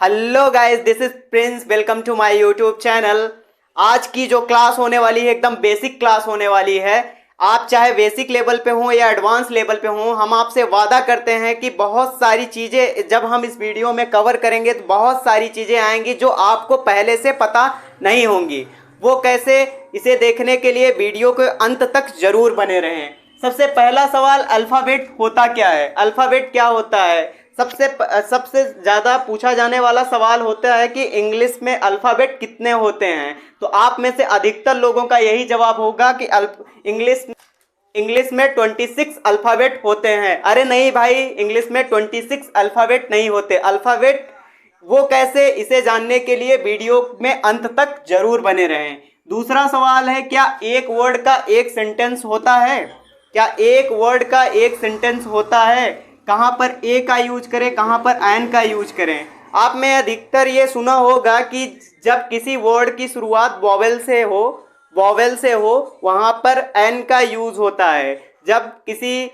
Hello guys, this is Prince. Welcome to my YouTube channel. आज की जो class होने वाली है एकदम बेसिक क्लास होने वाली है। आप चाहे बेसिक लेवल पे हो या एडवांस लेवल पे हो, हम आपसे वादा करते हैं कि बहुत सारी चीज़ें जब हम इस वीडियो में कवर करेंगे तो बहुत सारी चीज़ें आएंगी जो आपको पहले से पता नहीं होंगी। वो कैसे, इसे देखने के लिए वीडियो के अंत तक जरूर बने रहें। सबसे पहला सवाल, अल्फ़ाबेट होता क्या है? अल्फ़ाबेट क्या होता है? सबसे ज़्यादा पूछा जाने वाला सवाल होता है कि इंग्लिश में अल्फ़ाबेट कितने होते हैं। तो आप में से अधिकतर लोगों का यही जवाब होगा कि इंग्लिश में 26 अल्फ़ाबेट होते हैं। अरे नहीं भाई, इंग्लिश में 26 अल्फ़ाबेट नहीं होते। अल्फ़ाबेट वो कैसे, इसे जानने के लिए वीडियो में अंत तक जरूर बने रहें। दूसरा सवाल है, क्या एक वर्ड का एक सेंटेंस होता है? क्या एक वर्ड का एक सेंटेंस होता है? कहाँ पर ए का यूज करें, कहाँ पर एन का यूज करें? आप में अधिकतर ये सुना होगा कि जब किसी वर्ड की शुरुआत वॉवेल से हो वहाँ पर एन का यूज होता है। जब किसी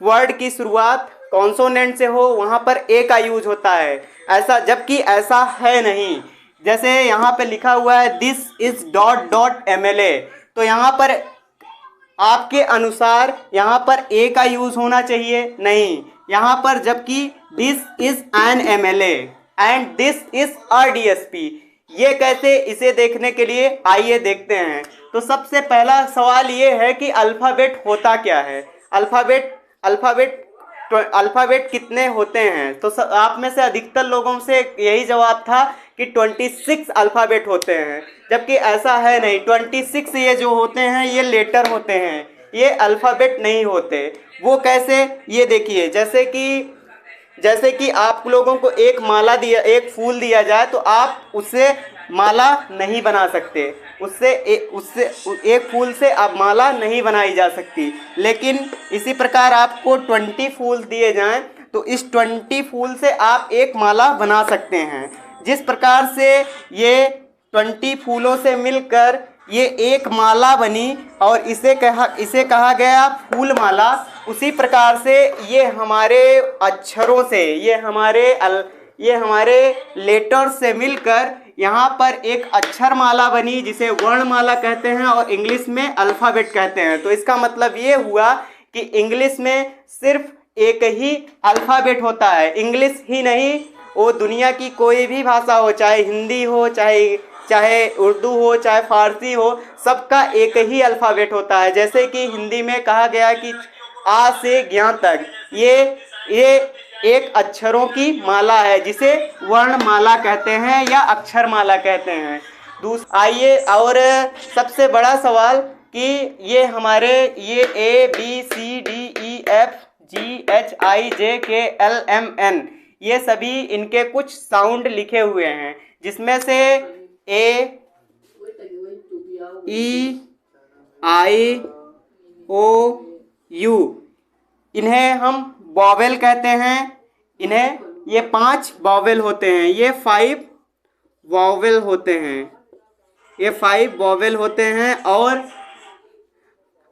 वर्ड की शुरुआत कॉन्सोनेंट से हो वहाँ पर ए का यूज होता है। ऐसा, जबकि ऐसा है नहीं। जैसे यहाँ पे लिखा हुआ है this is dot dot MLA, तो यहाँ पर आपके अनुसार यहाँ पर ए का यूज होना चाहिए? नहीं, यहाँ पर जबकि this is an MLA and this is DSP। ये कैसे, इसे देखने के लिए आइए देखते हैं। तो सबसे पहला सवाल ये है कि अल्फ़ाबेट होता क्या है? अल्फ़ाबेट अल्फ़ाबेट कितने होते हैं? तो आप में से अधिकतर लोगों से यही जवाब था कि 26 अल्फ़ाबेट होते हैं, जबकि ऐसा है नहीं। 26 ये जो होते हैं ये लेटर होते हैं, ये अल्फ़ाबेट नहीं होते। वो कैसे, ये देखिए। जैसे कि आप लोगों को एक फूल दिया जाए तो आप उससे माला नहीं बना सकते। उससे एक फूल से आप माला नहीं बनाई जा सकती। लेकिन इसी प्रकार आपको 20 फूल दिए जाएं तो इस 20 फूल से आप एक माला बना सकते हैं। जिस प्रकार से ये 20 फूलों से मिलकर ये एक माला बनी और इसे कहा गया फूल माला, उसी प्रकार से ये हमारे अक्षरों से, ये हमारे लेटर से मिलकर यहाँ पर एक अक्षर माला बनी जिसे वर्णमाला कहते हैं और इंग्लिश में अल्फ़ाबेट कहते हैं। तो इसका मतलब ये हुआ कि इंग्लिश में सिर्फ एक ही अल्फ़ाबेट होता है। इंग्लिश ही नहीं, वो दुनिया की कोई भी भाषा हो, चाहे हिंदी हो, चाहे उर्दू हो, चाहे फारसी हो, सबका एक ही अल्फ़ाबेट होता है। जैसे कि हिंदी में कहा गया कि आ से ज्ञ तक ये एक अक्षरों की माला है जिसे वर्णमाला कहते हैं या अक्षर माला कहते हैं। आइए, और सबसे बड़ा सवाल कि ये ABCDEFGHIJKLMN ये सभी इनके कुछ साउंड लिखे हुए हैं, जिसमें से A, E, I, O, U, इन्हें हम वॉवेल कहते हैं। इन्हें ये 5 वॉवेल होते हैं, ये 5 वॉवेल होते हैं, ये 5 वॉवेल होते हैं।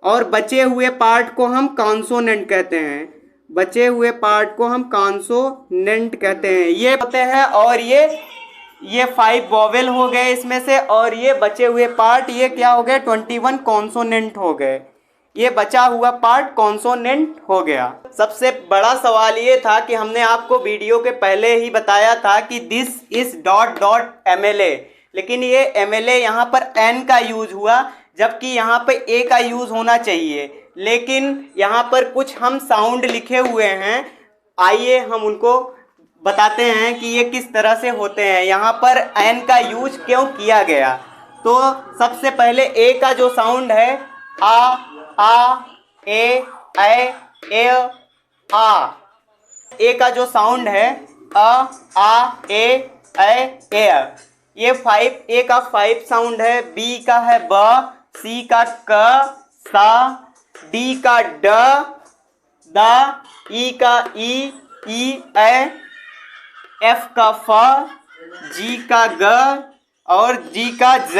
और बचे हुए पार्ट को हम कॉन्सोनेंट कहते हैं। बचे हुए पार्ट को हम कॉन्सोनेंट कहते हैं, ये होते हैं। और ये 5 वॉवेल हो गए इसमें से, और ये बचे हुए पार्ट ये क्या हो गए? 21 कॉन्सोनेंट हो गए। ये बचा हुआ पार्ट कॉन्सोनेंट हो गया। सबसे बड़ा सवाल ये था कि हमने आपको वीडियो के पहले ही बताया था कि this is dot dot MLA, लेकिन ये MLA यहाँ पर एन का यूज हुआ, जबकि यहाँ पे ए का यूज होना चाहिए। लेकिन यहाँ पर कुछ हम साउंड लिखे हुए हैं, आइए हम उनको बताते हैं कि ये किस तरह से होते हैं, यहाँ पर एन का यूज क्यों किया गया। तो सबसे पहले ए का जो साउंड है आ, ए, आ। ए का जो साउंड है आ, ए। ये 5 ए का 5 साउंड है। बी का है ब, सी का क, सा, डी का ड, द, ई का ई, ए, एफ का फ, जी का ग और जी का ज।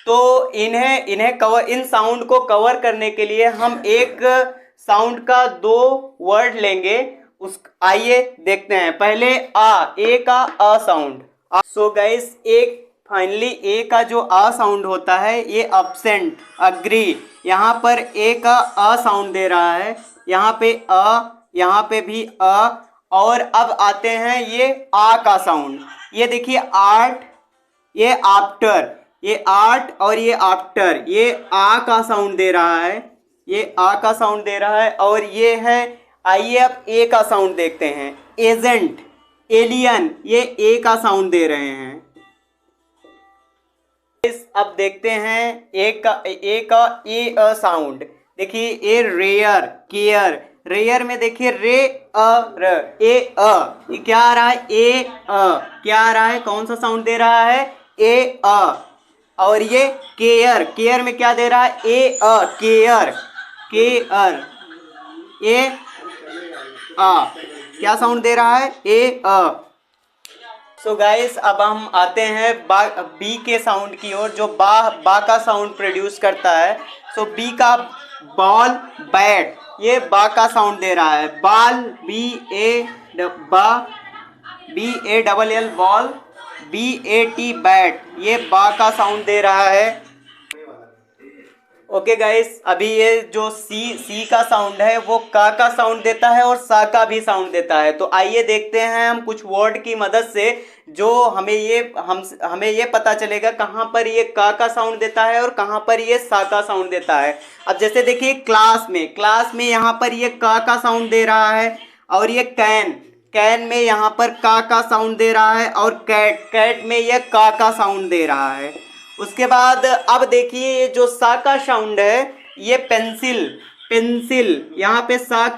तो इन साउंड को कवर करने के लिए हम एक साउंड का 2 वर्ड लेंगे उस आइए देखते हैं। पहले ए का अ साउंड। सो गाइस एक फाइनली ए का जो अ साउंड होता है ये अब्सेंट, अग्री। यहाँ पर ए का अ साउंड दे रहा है, यहाँ पे यहाँ पे भी और अब आते हैं ये आ का साउंड। ये देखिए आर्ट, ये आफ्टर, ये आर्ट और ये आफ्टर, ये आ का साउंड दे रहा है, ये आ का साउंड दे रहा है। और ये है, आइए अब ए का साउंड देखते हैं। एजेंट, एलियन, ये ए का साउंड दे रहे हैं। अब देखते हैं ए का ए साउंड। देखिए ए रेयर, केयर, रेयर में देखिए रे र, ये क्या आ रहा है, ए क्या आ रहा है, कौन सा साउंड दे रहा है, ए और ये केयर, केयर में क्या दे रहा है, ए केयर, केयर, ए क्या साउंड दे रहा है, ए सो गाइस अब हम आते हैं बी के साउंड की ओर, जो बा का साउंड प्रोड्यूस करता है। सो बी का बॉल, बैट, ये बा का साउंड दे रहा है। Ball, BALL ball, BAT bat, ये बा का साउंड दे रहा है। ओके गाइस, अभी ये जो सी का साउंड है वो का साउंड देता है और सा का भी साउंड देता है। तो आइए देखते हैं हम कुछ वर्ड की मदद से, जो हमें ये पता चलेगा कहाँ पर ये का साउंड देता है और कहाँ पर ये सा का साउंड देता है। अब जैसे देखिए क्लास में यहाँ पर ये का साउंड दे रहा है, और ये कैन में यहाँ पर का साउंड दे रहा है, और कैट में ये का साउंड दे रहा है। उसके बाद अब देखिए जो सा का साउंड है, ये पेंसिल, यहाँ पे सा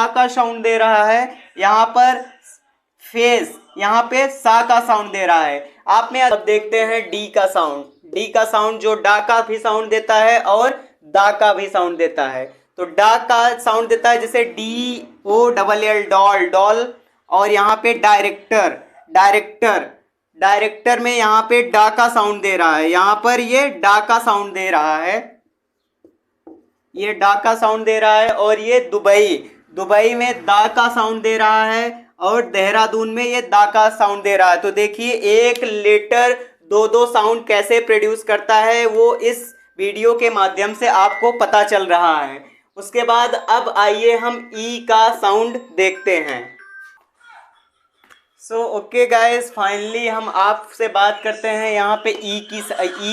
का साउंड दे रहा है, यहाँ पर फेस, यहाँ पे सा का साउंड दे रहा है। आप में अब देखते हैं डी का साउंड जो डा का भी साउंड देता है और दा का भी साउंड देता है। तो डा का साउंड देता है जैसे DOLL डॉल, और यहाँ पे डायरेक्टर में यहाँ पे डा का साउंड दे रहा है, यहाँ पर ये डा का साउंड दे रहा है, ये डा का साउंड दे रहा है। और ये दुबई में दा का साउंड दे रहा है, और देहरादून में ये दा का साउंड दे रहा है। तो देखिए एक लेटर दो साउंड कैसे प्रोड्यूस करता है वो इस वीडियो के माध्यम से आपको पता चल रहा है। उसके बाद अब आइए हम ई का साउंड देखते हैं। सो ओके गाइस, फाइनली हम आपसे बात करते हैं यहाँ पे ई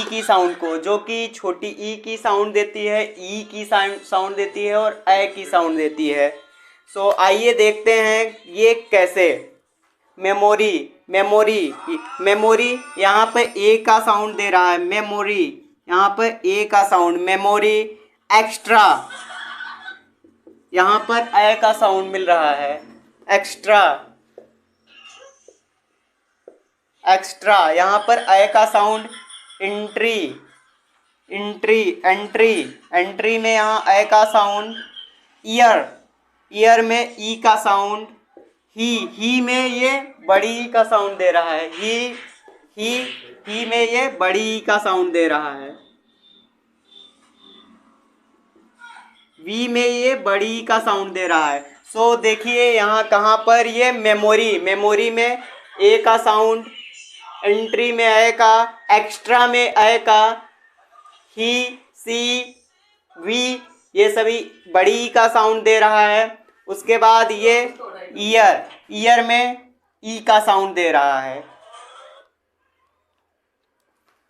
की साउंड को, जो कि छोटी ई की साउंड देती है, ई की साउंड देती है और ए की साउंड देती है। सो आइए देखते हैं ये कैसे। मेमोरी यहाँ पे ए का साउंड दे रहा है, मेमोरी, यहाँ पर ए का साउंड, मेमोरी। एक्स्ट्रा, यहाँ पर ए का साउंड मिल रहा है, एक्स्ट्रा, यहाँ पर ए का साउंड। एंट्री में यहाँ ए का साउंड। ईयर में ई का साउंड। ही में ये बड़ी ई का साउंड दे रहा है, ही में ये बड़ी ई का साउंड दे रहा है। वी में ये बड़ी ई का साउंड दे रहा है। सो देखिए यहाँ कहाँ पर ये मेमोरी में ए का साउंड, एंट्री में ए का, एक्स्ट्रा में ए का, ही, सी, वी, ये सभी बड़ी ई का साउंड दे रहा है। उसके बाद ये ईयर में ई का साउंड दे रहा है।